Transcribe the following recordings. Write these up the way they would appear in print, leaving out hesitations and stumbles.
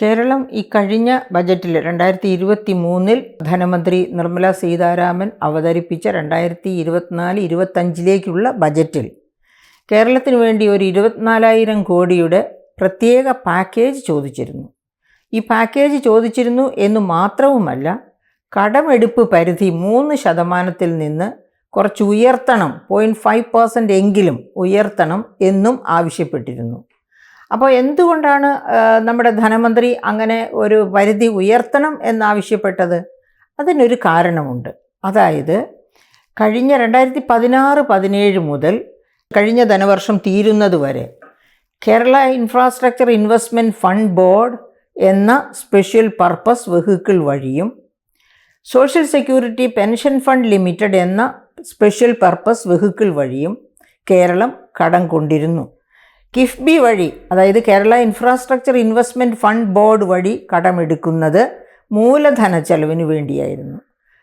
കേരളം ഈ കഴിഞ്ഞ ബജറ്റിൽ 2023 ധനമന്ത്രി നിർമ്മല സീതാരാമൻ അവതരിപ്പിച്ച 2024-25 ബജറ്റിൽ കേരളത്തിന് വേണ്ടി ഒരു 24,000 കോടിയുടെ പ്രത്യേക പാക്കേജ് ചോദിച്ചിരുന്നു. ഈ പാക്കേജ് ചോദിച്ചിരുന്നു എന്ന് മാത്രവുമല്ല, കടമെടുപ്പ് പരിധി 3% നിന്ന് കുറച്ച് ഉയർത്തണം, 0.5% എങ്കിലും ഉയർത്തണം എന്നും ആവശ്യപ്പെട്ടിരുന്നു. അപ്പോൾ എന്തുകൊണ്ടാണ് നമ്മുടെ ധനമന്ത്രി അങ്ങനെ ഒരു പരിധി ഉയർത്തണം എന്നാവശ്യപ്പെട്ടത്? അതിനൊരു കാരണമുണ്ട്. അതായത് കഴിഞ്ഞ 2016-17 മുതൽ കഴിഞ്ഞ ധനവർഷം തീരുന്നതുവരെ Kerala infrastructure investment fund board എന്ന സ്പെഷ്യൽ പർപ്പസ് വെഹിക്കിൾ വഴിയും social security pension fund limited എന്ന സ്പെഷ്യൽ പർപ്പസ് വെഹിക്കിൾ വഴിയും കേരളം കടം കൊണ്ടിരുന്നു. കിഫ്ബി വഴി, അതായത് Kerala infrastructure investment fund board വഴി കടമെടുക്കുന്നത് മൂലധന ചെലവിന് വേണ്ടിയായിരുന്നു.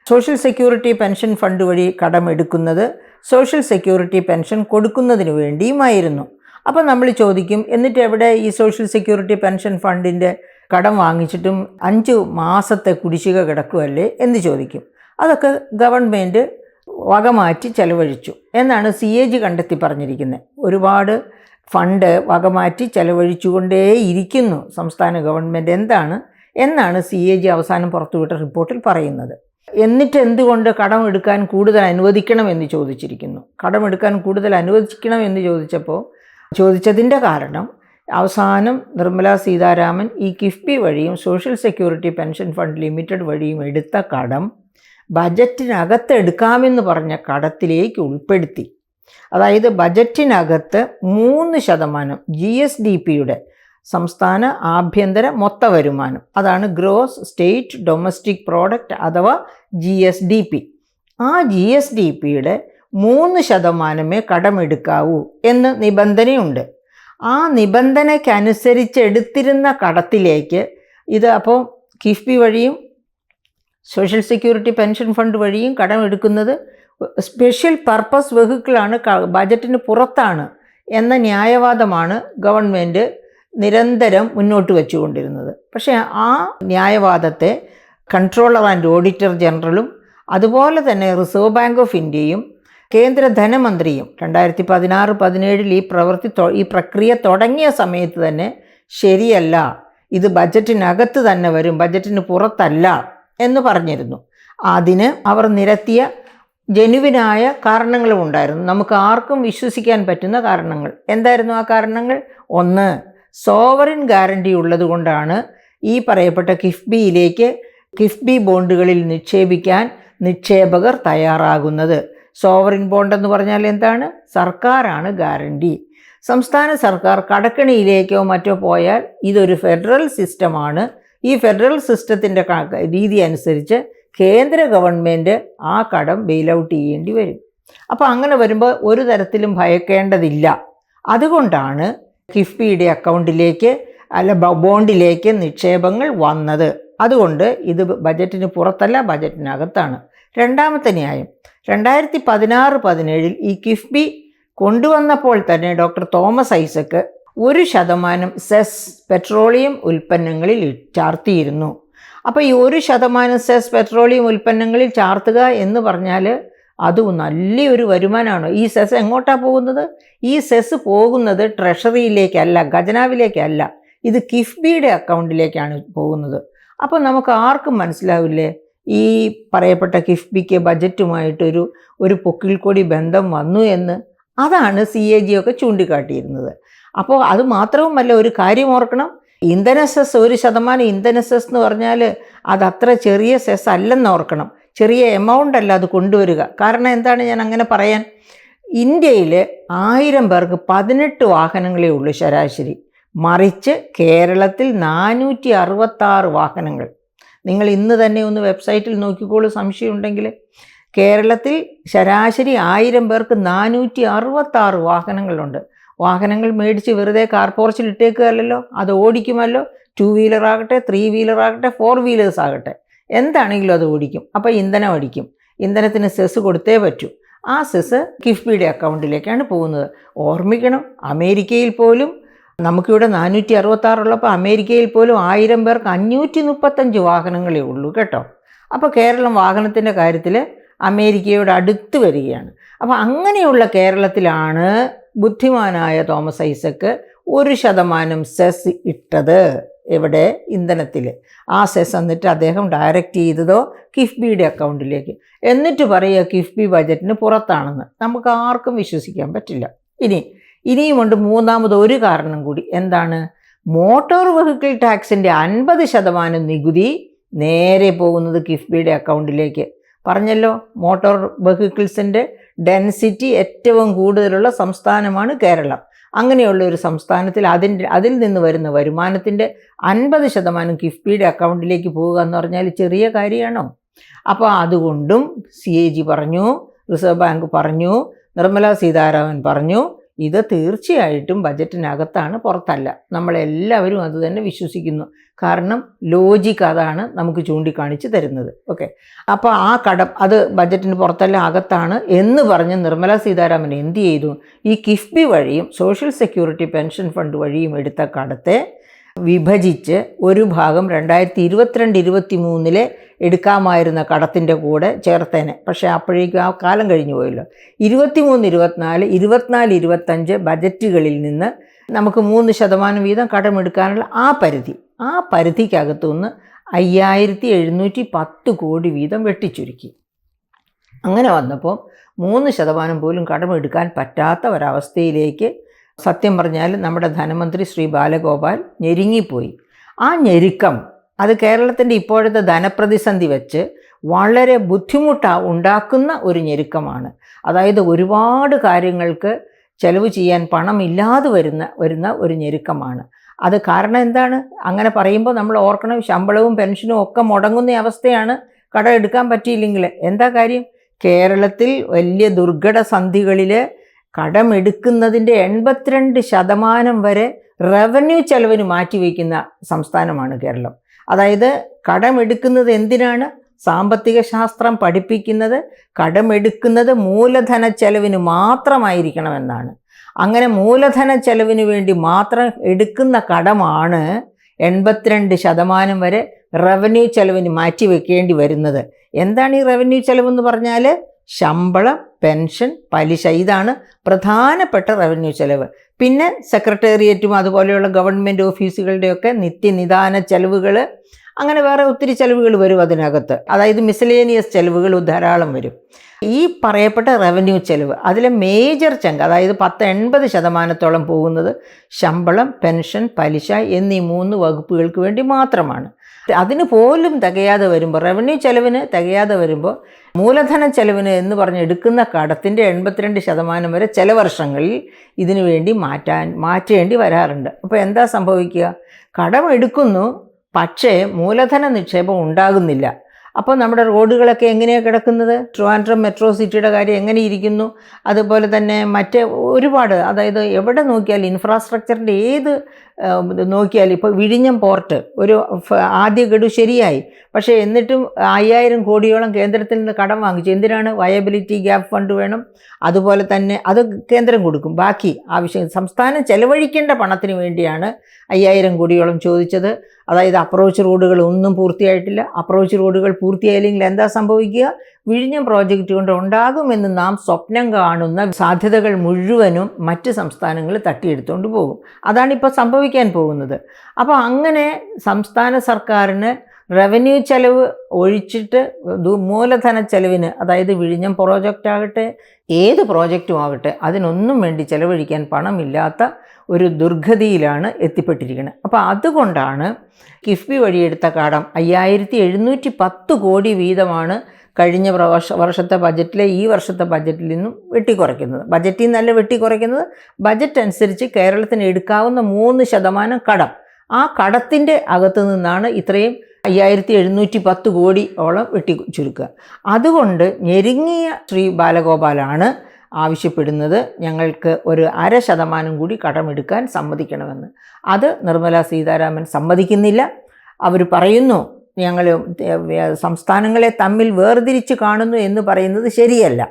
സോഷ്യൽ സെക്യൂരിറ്റി പെൻഷൻ ഫണ്ട് വഴി കടമെടുക്കുന്നത് സോഷ്യൽ സെക്യൂരിറ്റി പെൻഷൻ കൊടുക്കുന്നതിന് വേണ്ടിയുമായിരുന്നു. അപ്പോൾ നമ്മൾ ചോദിക്കും, എന്നിട്ട് എവിടെ ഈ സോഷ്യൽ സെക്യൂരിറ്റി പെൻഷൻ ഫണ്ടിൻ്റെ കടം വാങ്ങിച്ചിട്ടും 5 മാസത്തെ കുടിശ്ശിക കിടക്കുമല്ലേ എന്ന് ചോദിക്കും. അതൊക്കെ ഗവൺമെൻറ് വകമാറ്റി ചെലവഴിച്ചു എന്നാണ് CAG കണ്ടെത്തി പറഞ്ഞിരിക്കുന്നത്. ഒരുപാട് ഫണ്ട് വകമാറ്റി ചെലവഴിച്ചുകൊണ്ടേയിരിക്കുന്നു സംസ്ഥാന ഗവൺമെൻറ് എന്നാണ് CAG അവസാനം പുറത്തുവിട്ട റിപ്പോർട്ടിൽ പറയുന്നത്. എന്നിട്ട് എന്തുകൊണ്ട് കടമെടുക്കാൻ കൂടുതൽ അനുവദിക്കണമെന്ന് ചോദിച്ചിരിക്കുന്നു. കടമെടുക്കാൻ കൂടുതൽ അനുവദിക്കണമെന്ന് ചോദിച്ചതിൻ്റെ കാരണം, അവസാനം നിർമ്മല സീതാരാമൻ ഈ കിഫ്ബി വഴിയും social security pension fund limited വഴിയും എടുത്ത കടം ബജറ്റിനകത്ത് എടുക്കാമെന്ന് പറഞ്ഞ കടത്തിലേക്ക് ഉൾപ്പെടുത്തി. അതായത് ബജറ്റിനകത്ത് 3% GSDPയുടെ സംസ്ഥാന ആഭ്യന്തര മൊത്ത വരുമാനം, അതാണ് ഗ്രോസ് സ്റ്റേറ്റ് ഡൊമസ്റ്റിക് പ്രോഡക്റ്റ് അഥവാ GSDP, ആ GSDPയുടെ 3% കടമെടുക്കാവൂ എന്ന് നിബന്ധനയുണ്ട്. ആ നിബന്ധനയ്ക്കനുസരിച്ച് എടുത്തിരുന്ന കടത്തിലേക്ക് ഇത് അപ്പോൾ കിഫ്ബി വഴിയും സോഷ്യൽ സെക്യൂരിറ്റി പെൻഷൻ ഫണ്ട് വഴിയും കടമെടുക്കുന്നത് സ്പെഷ്യൽ പർപ്പസ് വെഹിക്കിളാണ്, ബജറ്റിന് പുറത്താണ് എന്ന ന്യായവാദമാണ് ഗവൺമെൻറ് നിരന്തരം മുന്നോട്ട് വെച്ചുകൊണ്ടിരുന്നത്. പക്ഷേ ആ ന്യായവാദത്തെ കൺട്രോളർ ആൻഡ് ഓഡിറ്റർ ജനറലും അതുപോലെ തന്നെ റിസർവ് ബാങ്ക് ഓഫ് ഇന്ത്യയും കേന്ദ്ര ധനമന്ത്രിയും 2016-17 ഈ പ്രക്രിയ തുടങ്ങിയ സമയത്ത് തന്നെ ശരിയല്ല, ഇത് ബജറ്റിനകത്ത് തന്നെ വരും, ബജറ്റിന് പുറത്തല്ല എന്ന് പറഞ്ഞിരുന്നു. അതിന് അവർ നിരത്തിയ ജെനുവിനായ കാരണങ്ങളും ഉണ്ടായിരുന്നു, നമുക്ക് ആർക്കും വിശ്വസിക്കാൻ പറ്റുന്ന കാരണങ്ങൾ. എന്തായിരുന്നു ആ കാരണങ്ങൾ? ഒന്ന്, സോവറിൻ ഗ്യാരണ്ടി ഉള്ളത് കൊണ്ടാണ് ഈ പറയപ്പെട്ട കിഫ്ബി ബോണ്ടുകളിൽ നിക്ഷേപിക്കാൻ നിക്ഷേപകർ തയ്യാറാകുന്നത്. സോവറിൻ ബോണ്ട് എന്ന് പറഞ്ഞാൽ എന്താണ്? സർക്കാരാണ് ഗ്യാരണ്ടി. സംസ്ഥാന സർക്കാർ കടക്കണിയിലേക്കോ മറ്റോ പോയാൽ ഇതൊരു ഫെഡറൽ സിസ്റ്റമാണ്. ഈ ഫെഡറൽ സിസ്റ്റത്തിൻ്റെ രീതി അനുസരിച്ച് കേന്ദ്ര ഗവൺമെൻറ് ആ കടം ബെയിൽ ഔട്ട് ചെയ്യേണ്ടി വരും. അപ്പോൾ അങ്ങനെ വരുമ്പോൾ ഒരു തരത്തിലും ഭയക്കേണ്ടതില്ല. അതുകൊണ്ടാണ് കിഫ്ബിയുടെ അക്കൗണ്ടിലേക്ക് ബോണ്ടിലേക്ക് നിക്ഷേപങ്ങൾ വന്നത്. അതുകൊണ്ട് ഇത് ബജറ്റിന് പുറത്തല്ല, ബജറ്റിനകത്താണ്. രണ്ടാമത്തെ ന്യായം, 2016-17 ഈ കിഫ്ബി കൊണ്ടുവന്നപ്പോൾ തന്നെ doctor Thomas Isaac 1% cess petroleum ഉൽപ്പന്നങ്ങളിൽ ചാർത്തിയിരുന്നു. അപ്പോൾ ഈ 1% സെസ് പെട്രോളിയം ഉൽപ്പന്നങ്ങളിൽ ചാർത്തുക എന്ന് പറഞ്ഞാൽ അത് നല്ലൊരു വരുമാനമാണ്. ഈ സെസ് എങ്ങോട്ടാണ് പോകുന്നത്? ഈ സെസ് പോകുന്നത് ട്രഷറിയിലേക്കല്ല, ഖജനാവിലേക്കല്ല, ഇത് കിഫ്ബിയുടെ അക്കൗണ്ടിലേക്കാണ് പോകുന്നത്. അപ്പോൾ നമുക്ക് ആർക്കും മനസ്സിലാവില്ലേ ഈ പറയപ്പെട്ട കിഫ്ബിക്ക് ബജറ്റുമായിട്ടൊരു പൊക്കിൾക്കൊടി ബന്ധം വന്നു എന്ന്? അതാണ് CAG ഒക്കെ ചൂണ്ടിക്കാട്ടിയിരുന്നത്. അപ്പോൾ അത് മാത്രവുമല്ല, ഒരു കാര്യം ഓർക്കണം, ഇന്ധന സെസ് 1% ഇന്ധന സെസ് എന്ന് പറഞ്ഞാൽ അതത്ര ചെറിയ സെസ് അല്ലെന്ന് ഓർക്കണം. ചെറിയ എമൗണ്ട് അല്ല അത് കൊണ്ടുവരിക. കാരണം എന്താണ് ഞാൻ അങ്ങനെ പറയാൻ? ഇന്ത്യയിൽ 1000 പേർക്ക് 18 വാഹനങ്ങളേ ഉള്ളൂ ശരാശരി, മറിച്ച് കേരളത്തിൽ 466 വാഹനങ്ങൾ. നിങ്ങൾ ഇന്ന് തന്നെ ഒന്ന് വെബ്സൈറ്റിൽ നോക്കിക്കോളൂ, സംശയമുണ്ടെങ്കിൽ. കേരളത്തിൽ ശരാശരി 1000 പേർക്ക് 466 വാഹനങ്ങളുണ്ട്. വാഹനങ്ങൾ മേടിച്ച് വെറുതെ കാർ പോർച്ചിൽ ഇട്ടേക്കുകയല്ലോ, അത് ഓടിക്കുമല്ലോ. 2 വീലർ ആകട്ടെ, 3 വീലർ ആകട്ടെ, 4 വീലേഴ്സ് ആകട്ടെ, എന്താണെങ്കിലും അത് ഓടിക്കും. അപ്പോൾ ഇന്ധനം അടിക്കും, ഇന്ധനത്തിന് സെസ് കൊടുത്തേ പറ്റൂ. ആ സെസ് കിഫ്ബിയുടെ അക്കൗണ്ടിലേക്കാണ് പോകുന്നത്. ഓർമ്മിക്കണം, അമേരിക്കയിൽ പോലും നമുക്കിവിടെ 466 ഉള്ളപ്പോൾ അമേരിക്കയിൽ പോലും 1000 പേർക്ക് 535 വാഹനങ്ങളേ ഉള്ളൂ കേട്ടോ. അപ്പോൾ കേരളം വാഹനത്തിൻ്റെ കാര്യത്തിൽ അമേരിക്കയോട് അടുത്ത് വരികയാണ്. അപ്പോൾ അങ്ങനെയുള്ള കേരളത്തിലാണ് ബുദ്ധിമാനായ തോമസ് ഐസക്ക് 1% സെസ് ഇട്ടത്. എവിടെ? ഇന്ധനത്തിൽ. ആ സെസ് എന്നിട്ട് അദ്ദേഹം ഡയറക്റ്റ് ചെയ്തതോ കിഫ്ബിയുടെ അക്കൗണ്ടിലേക്ക്. എന്നിട്ട് പറയുക കിഫ്ബി ബജറ്റിന് പുറത്താണെന്ന്. നമുക്ക് ആർക്കും വിശ്വസിക്കാൻ പറ്റില്ല. ഇനിയുമുണ്ട് മൂന്നാമത് ഒരു കാരണം കൂടി. എന്താണ്? മോട്ടോർ വെഹിക്കിൾ ടാക്സിൻ്റെ 50% നികുതി നേരെ പോകുന്നത് കിഫ്ബിയുടെ അക്കൗണ്ടിലേക്ക്. പറഞ്ഞല്ലോ, മോട്ടോർ വെഹിക്കിൾസിൻ്റെ ഡെൻസിറ്റി ഏറ്റവും കൂടുതലുള്ള സംസ്ഥാനമാണ് കേരളം. അങ്ങനെയുള്ള ഒരു സംസ്ഥാനത്തിൽ അതിൽ നിന്ന് വരുന്ന വരുമാനത്തിൻ്റെ 50% കിഫ്ബിയുടെ അക്കൗണ്ടിലേക്ക് പോവുക എന്ന് പറഞ്ഞാൽ ചെറിയ കാര്യമാണോ? അപ്പോൾ അതുകൊണ്ടും CAG പറഞ്ഞു, റിസർവ് ബാങ്ക് പറഞ്ഞു, നിർമ്മലാ സീതാരാമൻ പറഞ്ഞു, ഇത് തീർച്ചയായിട്ടും ബജറ്റിനകത്താണ്, പുറത്തല്ല. നമ്മളെല്ലാവരും അത് തന്നെ വിശ്വസിക്കുന്നു. കാരണം ലോജിക്ക് അതാണ് നമുക്ക് ചൂണ്ടിക്കാണിച്ച് തരുന്നത്. ഓക്കെ, അപ്പോൾ ആ കടം അത് ബജറ്റിന് പുറത്തല്ല, അകത്താണ് എന്ന് പറഞ്ഞ് നിർമ്മലാ സീതാരാമൻ എന്ത് ചെയ്തു? ഈ കിഫ്ബി വഴിയും സോഷ്യൽ സെക്യൂരിറ്റി പെൻഷൻ ഫണ്ട് വഴിയും എടുത്ത കടത്തെ വിഭജിച്ച് ഒരു ഭാഗം 2022-23 എടുക്കാമായിരുന്ന കടത്തിൻ്റെ കൂടെ ചേർത്തേനെ. പക്ഷേ അപ്പോഴേക്കും ആ കാലം കഴിഞ്ഞു പോയല്ലോ. 23-24, 24-25 ബജറ്റുകളിൽ നിന്ന് നമുക്ക് 3% വീതം കടമെടുക്കാനുള്ള ആ പരിധിക്കകത്തുനിന്ന് 5710 കോടി വീതം വെട്ടിച്ചുരുക്കി. അങ്ങനെ വന്നപ്പോൾ 3% പോലും കടമെടുക്കാൻ പറ്റാത്ത ഒരവസ്ഥയിലേക്ക് സത്യം പറഞ്ഞാൽ നമ്മുടെ ധനമന്ത്രി ശ്രീ ബാലഗോപാൽ ഞെരുങ്ങിപ്പോയി. ആ ഞെരുക്കം അത് കേരളത്തിൻ്റെ ഇപ്പോഴത്തെ ധനപ്രതിസന്ധി വെച്ച് വളരെ ഉണ്ടാക്കുന്ന ഒരു ഞെരുക്കമാണ്. അതായത് ഒരുപാട് കാര്യങ്ങൾക്ക് ചെലവ് ചെയ്യാൻ പണമില്ലാതെ വരുന്ന ഒരു ഞെരുക്കമാണ്. അത് കാരണം എന്താണ്? അങ്ങനെ പറയുമ്പോൾ നമ്മൾ ഓർക്കണം, ശമ്പളവും പെൻഷനും ഒക്കെ മുടങ്ങുന്ന അവസ്ഥയാണ് കടം എടുക്കാൻ പറ്റിയില്ലെങ്കിൽ. എന്താ കാര്യം? കേരളത്തിൽ വലിയ ദുർഘട സന്ധികളിൽ കടമെടുക്കുന്നതിൻ്റെ 82% വരെ റവന്യൂ ചെലവിന് മാറ്റിവെക്കുന്ന സംസ്ഥാനമാണ് കേരളം. അതായത് കടമെടുക്കുന്നത് എന്തിനാണ്? സാമ്പത്തിക ശാസ്ത്രം പഠിപ്പിക്കുന്നത് കടമെടുക്കുന്നത് മൂലധന ചെലവിന് മാത്രമായിരിക്കണമെന്നാണ്. അങ്ങനെ മൂലധന ചെലവിന് വേണ്ടി മാത്രം എടുക്കുന്ന കടമാണ് 82% വരെ റവന്യൂ ചെലവിന് മാറ്റിവെക്കേണ്ടി വരുന്നത്. എന്താണ് ഈ റവന്യൂ ചെലവെന്ന് പറഞ്ഞാൽ? ശമ്പളം, പെൻഷൻ, പലിശ, ഇതാണ് പ്രധാനപ്പെട്ട റവന്യൂ ചെലവ്. പിന്നെ സെക്രട്ടേറിയറ്റും അതുപോലെയുള്ള ഗവൺമെൻറ് ഓഫീസുകളുടെയൊക്കെ നിത്യനിദാന ചെലവുകൾ, അങ്ങനെ വേറെ ഒത്തിരി ചെലവുകൾ വരും അതിനകത്ത്. അതായത് മിസലേനിയസ് ചെലവുകൾ ധാരാളം വരും. ഈ പറയപ്പെട്ട റവന്യൂ ചെലവ് അതിലെ മേജർ ചങ്ക്, അതായത് 80% പോകുന്നത് ശമ്പളം, പെൻഷൻ, പലിശ എന്നീ 3 വകുപ്പുകൾക്ക് വേണ്ടി മാത്രമാണ്. അതിന് പോലും തികയാതെ വരുമ്പോൾ, റവന്യൂ ചെലവിന് തികയാതെ വരുമ്പോൾ, മൂലധന ചെലവിന് എന്ന് പറഞ്ഞ് എടുക്കുന്ന കടത്തിൻ്റെ 82% വരെ ചില വർഷങ്ങളിൽ ഇതിനു വേണ്ടി മാറ്റേണ്ടി വരാറുണ്ട്. അപ്പോൾ എന്താ സംഭവിക്കുക? കടം എടുക്കുന്നു, പക്ഷേ മൂലധന നിക്ഷേപം ഉണ്ടാകുന്നില്ല. അപ്പോൾ നമ്മുടെ റോഡുകളൊക്കെ എങ്ങനെയാണ് കിടക്കുന്നത്? ട്രിവാൻഡ്രം മെട്രോ സിറ്റിയുടെ കാര്യം എങ്ങനെ ഇരിക്കുന്നു? അതുപോലെ തന്നെ മറ്റ് ഒരുപാട്, അതായത് എവിടെ നോക്കിയാൽ ഇൻഫ്രാസ്ട്രക്ചറിൻ്റെ ഏത് നോക്കിയാൽ, ഇപ്പോൾ വിഴിഞ്ഞം പോർട്ട് ഒരു ആദ്യ ഗഡു ശരിയായി, പക്ഷേ എന്നിട്ടും 5000 കോടിയോളം കേന്ദ്രത്തിൽ നിന്ന് കടം വാങ്ങിച്ചു. എന്തിനാണ്? വയബിലിറ്റി ഗ്യാപ്പ് ഫണ്ട് വേണം. അതുപോലെ തന്നെ അത് കേന്ദ്രം കൊടുക്കും. ബാക്കി ആവശ്യം സംസ്ഥാനം ചെലവഴിക്കേണ്ട പണത്തിന് വേണ്ടിയാണ് 5000 കോടിയോളം ചോദിച്ചത്. അതായത് അപ്രോച്ച് റോഡുകൾ ഒന്നും പൂർത്തിയായിട്ടില്ല. അപ്രോച്ച് റോഡുകൾ പൂർത്തിയായില്ലെങ്കിൽ എന്താ സംഭവിക്കുക? വിഴിഞ്ഞം പ്രോജക്റ്റ് കൊണ്ട് ഉണ്ടാകുമെന്ന് നാം സ്വപ്നം കാണുന്ന സാധ്യതകൾ മുഴുവനും മറ്റ് സംസ്ഥാനങ്ങൾ തട്ടിയെടുത്തുകൊണ്ട് പോകും. അതാണിപ്പോൾ സംഭവിക്കാൻ പോകുന്നത്. അപ്പോൾ അങ്ങനെ സംസ്ഥാന സർക്കാരിന് റവന്യൂ ചെലവ് ഒഴിച്ചിട്ട് മൂലധന ചെലവിന്, അതായത് വിഴിഞ്ഞം പ്രോജക്റ്റ് ആകട്ടെ ഏത് പ്രോജക്റ്റും ആകട്ടെ, അതിനൊന്നും വേണ്ടി ചെലവഴിക്കാൻ പണമില്ലാത്ത ഒരു ദുർഗതിയിലാണ് എത്തിപ്പെട്ടിരിക്കുന്നത്. അപ്പോൾ അതുകൊണ്ടാണ് കിഫ്ബി വഴിയെടുത്ത കടം 5710 കോടി വീതമാണ് കഴിഞ്ഞ വർഷത്തെ ബജറ്റിലെ ഈ വർഷത്തെ ബജറ്റിൽ നിന്നും വെട്ടിക്കുറയ്ക്കുന്നത്. ബജറ്റിൽ നിന്നല്ല വെട്ടിക്കുറയ്ക്കുന്നത്, ബജറ്റ് അനുസരിച്ച് കേരളത്തിന് എടുക്കാവുന്ന 3% കടം, ആ കടത്തിൻ്റെ അകത്തു നിന്നാണ് ഇത്രയും 5710 കോടിയോളം വെട്ടിച്ചുരുക്കുക. അതുകൊണ്ട് ഞെരുങ്ങിയ ശ്രീ ബാലഗോപാലാണ് ആവശ്യപ്പെടുന്നത് ഞങ്ങൾക്ക് ഒരു 0.5% കൂടി കടമെടുക്കാൻ സമ്മതിക്കണമെന്ന്. അത് നിർമ്മലാ സീതാരാമൻ സമ്മതിക്കുന്നില്ല. അവർ പറയുന്നു ഞങ്ങൾ സംസ്ഥാനങ്ങളെ തമ്മിൽ വേർതിരിച്ച് കാണുന്നു എന്ന് പറയുന്നത് ശരിയല്ല.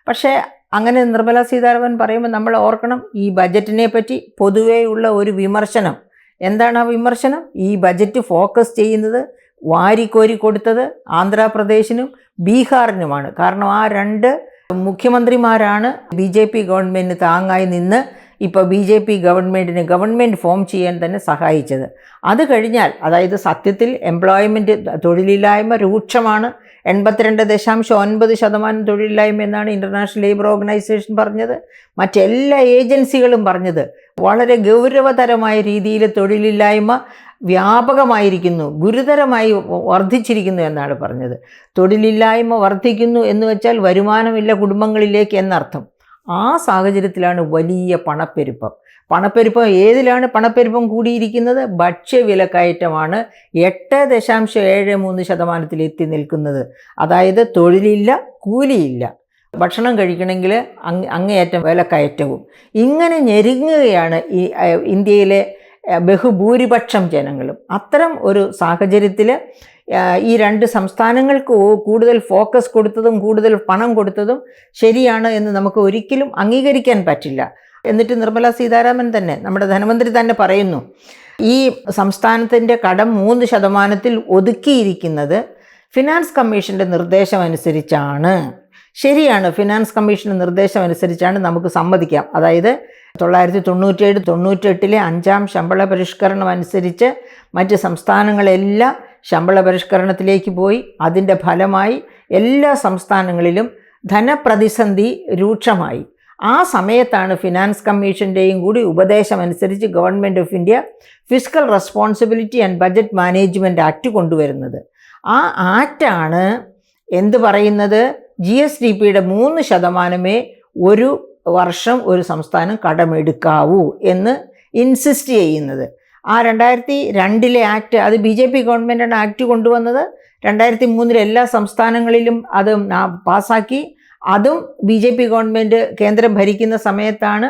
പക്ഷേ അങ്ങനെ നിർമ്മല സീതാരാമൻ പറയുമ്പോൾ നമ്മൾ ഓർക്കണം, ഈ ബജറ്റിനെ പറ്റി പൊതുവെയുള്ള ഒരു വിമർശനം. എന്താണ് ആ വിമർശനം? ഈ ബജറ്റ് ഫോക്കസ് ചെയ്യുന്നത് വാരിക്കോരി കൊടുത്തത് ആന്ധ്രാപ്രദേശിനും ബീഹാറിനുമാണ്. കാരണം ആ രണ്ട് മുഖ്യമന്ത്രിമാരാണ് BJP ഗവൺമെൻറ്റിന് താങ്ങായി നിന്ന് ഇപ്പോൾ BJP ഗവൺമെൻറ് ഫോം ചെയ്യാൻ തന്നെ സഹായിച്ചത്. അത് കഴിഞ്ഞാൽ, അതായത് സത്യത്തിൽ എംപ്ലോയ്മെൻറ്റ്, തൊഴിലില്ലായ്മ രൂക്ഷമാണ്. 82.9% തൊഴിലില്ലായ്മ എന്നാണ് ഇൻ്റർനാഷണൽ ലേബർ ഓർഗനൈസേഷൻ പറഞ്ഞത്. മറ്റെല്ലാ ഏജൻസികളും പറഞ്ഞത് വളരെ ഗൗരവതരമായ രീതിയിൽ തൊഴിലില്ലായ്മ വ്യാപകമായിരിക്കുന്നു, ഗുരുതരമായി വർദ്ധിച്ചിരിക്കുന്നു എന്നാണ് പറഞ്ഞത്. തൊഴിലില്ലായ്മ വർദ്ധിക്കുന്നു എന്ന് വെച്ചാൽ വരുമാനമില്ല കുടുംബങ്ങളിലേക്ക് എന്നർത്ഥം. ആ സാഹചര്യത്തിലാണ് വലിയ പണപ്പെരുപ്പം ഏതിലാണ് പണപ്പെരുപ്പം കൂടിയിരിക്കുന്നത്? ഭക്ഷ്യവിലക്കയറ്റമാണ് 8.73% എത്തി നിൽക്കുന്നത്. അതായത് തൊഴിലില്ല, കൂലിയില്ല, ഭക്ഷണം കഴിക്കണമെങ്കിൽ അങ്ങേയറ്റം വിലക്കയറ്റവും. ഇങ്ങനെ ഞെരുങ്ങുകയാണ് ഈ ഇന്ത്യയിലെ ബഹുഭൂരിപക്ഷം ജനങ്ങളും. അത്തരം ഒരു സാഹചര്യത്തിൽ ഈ രണ്ട് സംസ്ഥാനങ്ങൾക്ക് കൂടുതൽ ഫോക്കസ് കൊടുത്തതും കൂടുതൽ പണം കൊടുത്തതും ശരിയാണ് എന്ന് നമുക്ക് ഒരിക്കലും അംഗീകരിക്കാൻ പറ്റില്ല. എന്നിട്ട് നിർമ്മല സീതാരാമൻ തന്നെ, നമ്മുടെ ധനമന്ത്രി തന്നെ പറയുന്നു, ഈ സംസ്ഥാനത്തിൻ്റെ കടം 3% ഒതുക്കിയിരിക്കുന്നത് ഫിനാൻസ് കമ്മീഷൻ്റെ നിർദ്ദേശമനുസരിച്ചാണ്. ശരിയാണ്, ഫിനാൻസ് കമ്മീഷൻ്റെ നിർദ്ദേശമനുസരിച്ചാണ്, നമുക്ക് സമ്മതിക്കാം. അതായത് 1997-98 5ാം ശമ്പള പരിഷ്കരണം അനുസരിച്ച് മറ്റ് സംസ്ഥാനങ്ങളെല്ലാം ശമ്പള പരിഷ്കരണത്തിലേക്ക് പോയി. അതിൻ്റെ ഫലമായി എല്ലാ സംസ്ഥാനങ്ങളിലും ധനപ്രതിസന്ധി രൂക്ഷമായി. ആ സമയത്താണ് ഫിനാൻസ് കമ്മീഷൻ്റെയും കൂടി ഉപദേശമനുസരിച്ച് government of India fiscal responsibility and budget management act കൊണ്ടുവരുന്നത്. ആ ആക്റ്റാണ് എന്ത് പറയുന്നത്? GSDPയുടെ 3% ഒരു വർഷം ഒരു സംസ്ഥാനം കടമെടുക്കാവൂ എന്ന് ഇൻസിസ്റ്റ് ചെയ്യുന്നത്. ആ 2002 ആക്ട്, അത് BJP ഗവൺമെൻറ്റാണ് ആക്ട് കൊണ്ടുവന്നത്. 2003 എല്ലാ സംസ്ഥാനങ്ങളിലും അത് പാസ്സാക്കി. അതും BJP ഗവൺമെൻറ് കേന്ദ്രം ഭരിക്കുന്ന സമയത്താണ്.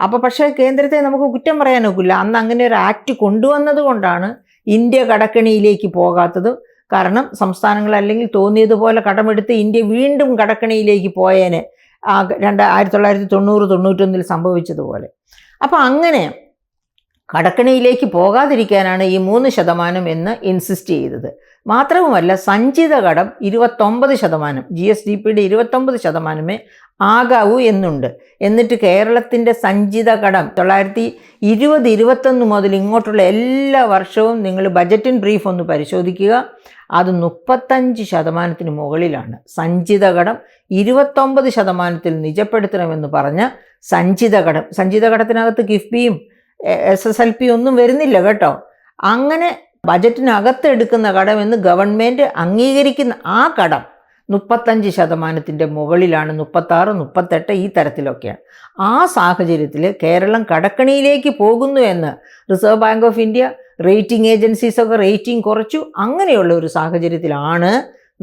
അപ്പോൾ പക്ഷേ കേന്ദ്രത്തെ നമുക്ക് കുറ്റം പറയാൻ ഒക്കില്ല. അന്ന് അങ്ങനെ ഒരു ആക്ട് കൊണ്ടുവന്നത് കൊണ്ടാണ് ഇന്ത്യ കടക്കണിയിലേക്ക് പോകാത്തത്. കാരണം സംസ്ഥാനങ്ങൾ അല്ലെങ്കിൽ തോന്നിയതുപോലെ കടമെടുത്ത് ഇന്ത്യ വീണ്ടും കടക്കണിയിലേക്ക് പോയേനെ, 1990-91 സംഭവിച്ചതുപോലെ. അപ്പോൾ അങ്ങനെ കടക്കണിയിലേക്ക് പോകാതിരിക്കാനാണ് ഈ 3% എന്ന് ഇൻസിസ്റ്റ് ചെയ്തത്. മാത്രവുമല്ല, സഞ്ചിത കടം 29%, GSDPയുടെ 29% ആകാവൂ എന്നുണ്ട്. എന്നിട്ട് കേരളത്തിൻ്റെ സഞ്ചിത കടം 1920-21 മുതൽ ഇങ്ങോട്ടുള്ള എല്ലാ വർഷവും നിങ്ങൾ ബജറ്റിൻ ബ്രീഫ് ഒന്ന് പരിശോധിക്കുക, അത് 35% മുകളിലാണ്. സഞ്ചിത കടം 29% നിജപ്പെടുത്തണമെന്ന് പറഞ്ഞ സഞ്ചിത കടത്തിനകത്ത് കിഫ്ബിയും SSLP ഒന്നും വരുന്നില്ല കേട്ടോ. അങ്ങനെ ബജറ്റിനകത്ത് എടുക്കുന്ന കടം എന്ന് ഗവൺമെൻറ് അംഗീകരിക്കുന്ന ആ കടം 35% മുകളിലാണ്, 36, 38 ഈ തരത്തിലൊക്കെയാണ്. ആ സാഹചര്യത്തിൽ കേരളം കടക്കണിയിലേക്ക് പോകുന്നു എന്ന് reserve bank of India, rating ഏജൻസീസൊക്കെ റേറ്റിംഗ് കുറച്ചു. അങ്ങനെയുള്ള ഒരു സാഹചര്യത്തിലാണ്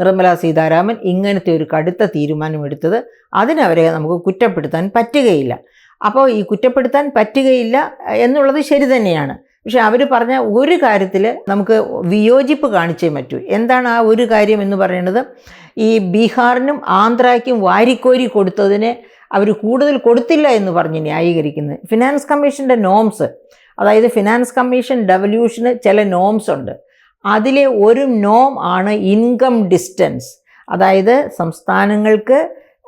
നിർമ്മല സീതാരാമൻ ഇങ്ങനത്തെ ഒരു കടുത്ത തീരുമാനമെടുത്തത്. അതിനവരെ നമുക്ക് കുറ്റപ്പെടുത്താൻ പറ്റുകയില്ല. അപ്പോൾ ഈ കുറ്റപ്പെടുത്താൻ പറ്റുകയില്ല എന്നുള്ളത് ശരി തന്നെയാണ്. പക്ഷെ അവർ പറഞ്ഞ ഒരു കാര്യത്തിൽ നമുക്ക് വിയോജിപ്പ് കാണിച്ചേ പറ്റൂ. എന്താണ് ആ ഒരു കാര്യം എന്ന് പറയുന്നത്? ഈ ബീഹാറിനും ആന്ധ്രയ്ക്കും വാരിക്കോരി കൊടുത്തതിനെ അവർ കൂടുതൽ കൊടുത്തില്ല എന്ന് പറഞ്ഞ് ന്യായീകരിക്കുന്നത് ഫിനാൻസ് കമ്മീഷൻ്റെ നോംസ്, അതായത് ഫിനാൻസ് കമ്മീഷൻ ഡെവല്യൂഷന് ചില നോംസ് ഉണ്ട്. അതിലെ ഒരു നോം ആണ് ഇൻകം ഡിസ്റ്റൻസ്. അതായത് സംസ്ഥാനങ്ങൾക്ക്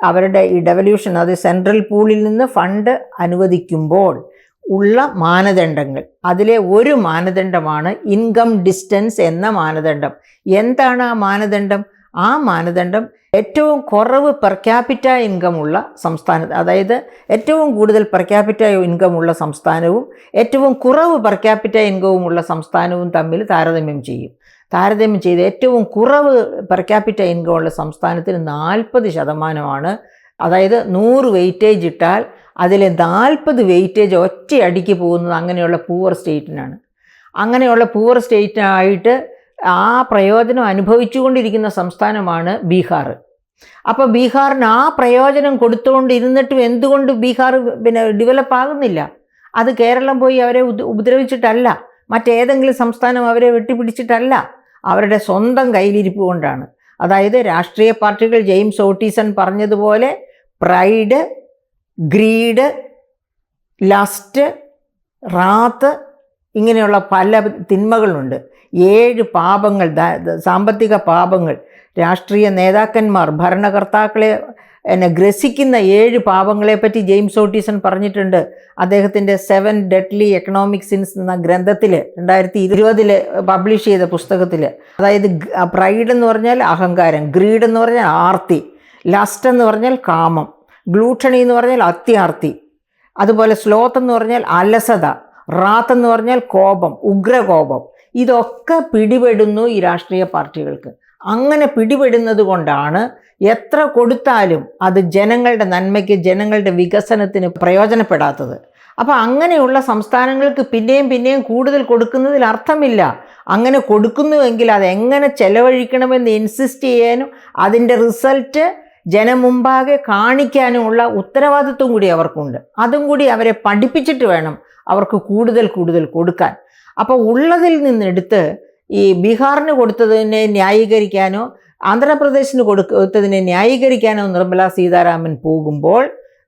അവരുടെ ഈ ഡെവല്യൂഷൻ, അത് സെൻട്രൽ പൂളിൽ നിന്ന് ഫണ്ട് അനുവദിക്കുമ്പോൾ ഉള്ള മാനദണ്ഡങ്ങൾ, അതിലെ ഒരു മാനദണ്ഡമാണ് ഇൻകം ഡിസ്റ്റൻസ് എന്ന മാനദണ്ഡം. എന്താണ് ആ മാനദണ്ഡം? ആ മാനദണ്ഡം ഏറ്റവും കുറവ് പെർ ക്യാപിറ്റ ഇൻകം ഉള്ള സംസ്ഥാനം, അതായത് ഏറ്റവും കൂടുതൽ പെർ ക്യാപിറ്റ ഇൻകം ഉള്ള സംസ്ഥാനവും ഏറ്റവും കുറവ് പെർ ക്യാപിറ്റ ഇൻകവും ഉള്ള സംസ്ഥാനവും തമ്മിൽ താരതമ്യം ചെയ്ത് ഏറ്റവും കുറവ് പെർ ക്യാപിറ്റ ഇൻകം ഉള്ള സംസ്ഥാനത്തിന് 40%. അതായത് 100 വെയിറ്റേജ് ഇട്ടാൽ അതിലെ 40 വെയിറ്റേജ് ഒറ്റയടിക്ക് പോകുന്നത് അങ്ങനെയുള്ള പൂവർ സ്റ്റേറ്റിനാണ്. അങ്ങനെയുള്ള പൂവർ സ്റ്റേറ്റിനായിട്ട് ആ പ്രയോജനം അനുഭവിച്ചുകൊണ്ടിരിക്കുന്ന സംസ്ഥാനമാണ് ബീഹാർ. അപ്പോൾ ബീഹാറിന് ആ പ്രയോജനം കൊടുത്തുകൊണ്ടിരുന്നിട്ടും എന്തുകൊണ്ട് ബീഹാർ ഡെവലപ്പ് ആകുന്നില്ല? അത് കേരളം പോയി അവരെ ഉപദ്രവിച്ചിട്ടല്ല, മറ്റേതെങ്കിലും സംസ്ഥാനം അവരെ വെട്ടിപ്പിടിച്ചിട്ടല്ല, അവരുടെ സ്വന്തം കയ്യിലിരിപ്പ് കൊണ്ടാണ്. അതായത് രാഷ്ട്രീയ പാർട്ടികൾ ജെയിംസ് ഓട്ടീസൺ പറഞ്ഞതുപോലെ പ്രൈഡ്, ഗ്രീഡ്, ലസ്റ്റ്, റാത്ത്, ഇങ്ങനെയുള്ള പല തിന്മകളുണ്ട്. 7 പാപങ്ങൾ, സാമ്പത്തിക പാപങ്ങൾ, രാഷ്ട്രീയ നേതാക്കന്മാർ, ഭരണകർത്താക്കളെ ഗ്രസിക്കുന്ന 7 പാപങ്ങളെപ്പറ്റി ജെയിംസ് ഓട്ടീസൺ പറഞ്ഞിട്ടുണ്ട്. അദ്ദേഹത്തിൻ്റെ 7 ഡെഡ്ലി എക്കണോമിക് സിൻസ് എന്ന ഗ്രന്ഥത്തിൽ 2020 പബ്ലിഷ് ചെയ്ത പുസ്തകത്തിൽ. അതായത് പ്രൈഡ് എന്ന് പറഞ്ഞാൽ അഹങ്കാരം, ഗ്രീഡ് എന്ന് പറഞ്ഞാൽ ആർത്തി, ലസ്റ്റ് എന്ന് പറഞ്ഞാൽ കാമം, ഗ്ലൂട്ടണി എന്ന് പറഞ്ഞാൽ അത്യാർത്തി, അതുപോലെ സ്ലോത്ത് എന്ന് പറഞ്ഞാൽ അലസത, റാത്ത് എന്ന് പറഞ്ഞാൽ കോപം, ഉഗ്രകോപം. ഇതൊക്കെ പിടിപെടുന്നു ഈ രാഷ്ട്രീയ പാർട്ടികൾക്ക്. അങ്ങനെ പിടിപെടുന്നത് കൊണ്ടാണ് എത്ര കൊടുത്താലും അത് ജനങ്ങളുടെ നന്മയ്ക്ക്, ജനങ്ങളുടെ വികസനത്തിന് പ്രയോജനപ്പെടാത്തത്. അപ്പോൾ അങ്ങനെയുള്ള സംസ്ഥാനങ്ങൾക്ക് പിന്നെയും പിന്നെയും കൂടുതൽ കൊടുക്കുന്നതിൽ അർത്ഥമില്ല. അങ്ങനെ കൊടുക്കുന്നുവെങ്കിൽ അതെങ്ങനെ ചെലവഴിക്കണമെന്ന് ഇൻസിസ്റ്റ് ചെയ്യാനും അതിൻ്റെ റിസൾട്ട് ജനമുമ്പാകെ കാണിക്കാനുമുള്ള ഉത്തരവാദിത്വം കൂടി അവർക്കുണ്ട്. അതും കൂടി അവരെ പഠിപ്പിച്ചിട്ട് വേണം അവർക്ക് കൂടുതൽ കൂടുതൽ കൊടുക്കാൻ. അപ്പോൾ ഉള്ളതിൽ നിന്നെടുത്ത് ഈ ബീഹാറിന് കൊടുത്തതിനെ ന്യായീകരിക്കാനോ ആന്ധ്രാപ്രദേശിന് കൊടുത്തതിനെ ന്യായീകരിക്കാനോ നിർമ്മലാ സീതാരാമൻ പോകുമ്പോൾ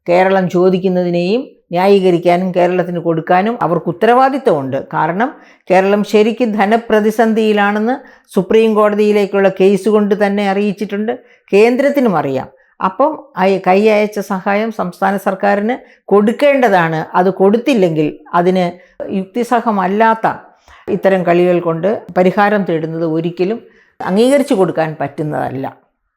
കേരളം ചോദിക്കുന്നതിനെയും ന്യായീകരിക്കാനും കേരളത്തിന് കൊടുക്കാനും അവർക്ക് ഉത്തരവാദിത്വമുണ്ട്. കാരണം കേരളം ശരിക്കും ധനപ്രതിസന്ധിയിലാണെന്ന് സുപ്രീം കോടതിയിലേക്കുള്ള കേസ് കൊണ്ട് തന്നെ അറിയിച്ചിട്ടുണ്ട്, കേന്ദ്രത്തിനും അറിയാം. അപ്പം കൈ അയച്ച സഹായം സംസ്ഥാന സർക്കാരിന് കൊടുക്കേണ്ടതാണ്. അത് കൊടുത്തില്ലെങ്കിൽ അതിന് യുക്തിസഹമല്ലാത്ത ഇത്തരം കളികൾ കൊണ്ട് പരിഹാരം തേടുന്നത് ഒരിക്കലും അംഗീകരിച്ചു കൊടുക്കാൻ പറ്റുന്നതല്ല.